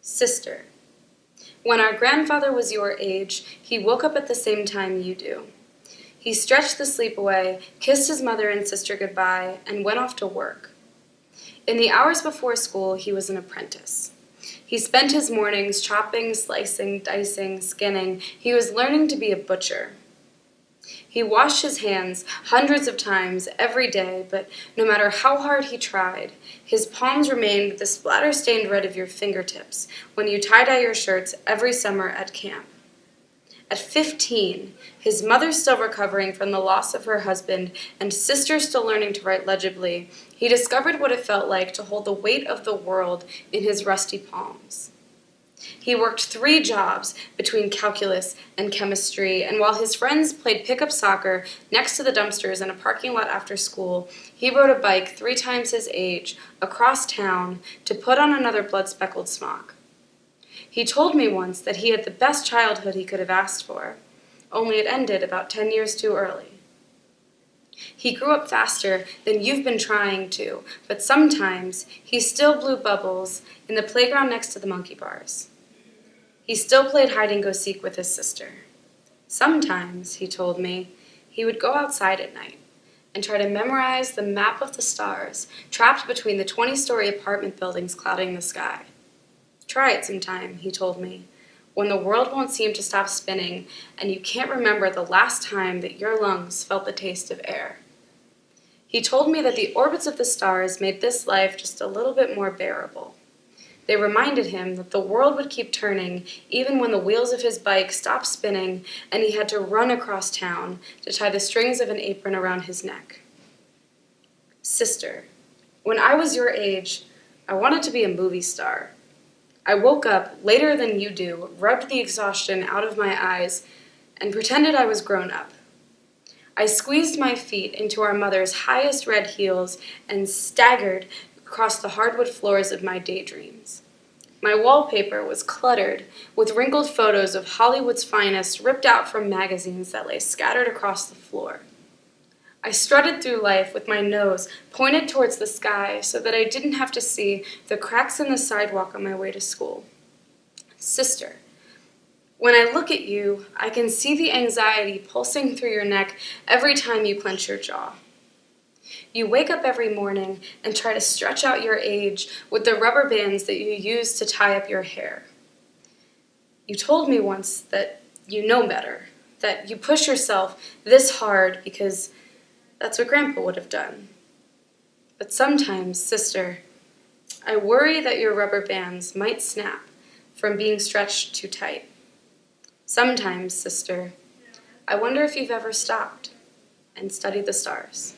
Sister. When our grandfather was your age, he woke up at the same time you do. He stretched the sleep away, kissed his mother and sister goodbye, and went off to work. In the hours before school, he was an apprentice. He spent his mornings chopping, slicing, dicing, skinning. He was learning to be a butcher. He washed his hands hundreds of times every day, but no matter how hard he tried, his palms remained the splatter-stained red of your fingertips when you tie-dye your shirts every summer at camp. At 15, his mother still recovering from the loss of her husband and sister still learning to write legibly, he discovered what it felt like to hold the weight of the world in his rusty palms. He worked 3 jobs between calculus and chemistry, and while his friends played pickup soccer next to the dumpsters in a parking lot after school, he rode a bike 3 times his age across town to put on another blood-speckled smock. He told me once that he had the best childhood he could have asked for, only it ended about 10 years too early. He grew up faster than you've been trying to, but sometimes he still blew bubbles in the playground next to the monkey bars. He still played hide-and-go-seek with his sister. Sometimes, he told me, he would go outside at night and try to memorize the map of the stars trapped between the 20-story apartment buildings clouding the sky. Try it sometime, he told me, when the world won't seem to stop spinning and you can't remember the last time that your lungs felt the taste of air. He told me that the orbits of the stars made this life just a little bit more bearable. They reminded him that the world would keep turning even when the wheels of his bike stopped spinning and he had to run across town to tie the strings of an apron around his neck. Sister, when I was your age, I wanted to be a movie star. I woke up later than you do, rubbed the exhaustion out of my eyes, and pretended I was grown up. I squeezed my feet into our mother's highest red heels and staggered across the hardwood floors of my daydreams. My wallpaper was cluttered with wrinkled photos of Hollywood's finest ripped out from magazines that lay scattered across the floor. I strutted through life with my nose pointed towards the sky so that I didn't have to see the cracks in the sidewalk on my way to school. Sister, when I look at you, I can see the anxiety pulsing through your neck every time you clench your jaw. You wake up every morning and try to stretch out your age with the rubber bands that you use to tie up your hair. You told me once that you know better, that you push yourself this hard because that's what Grandpa would have done. But sometimes, sister, I worry that your rubber bands might snap from being stretched too tight. Sometimes, sister, I wonder if you've ever stopped and studied the stars.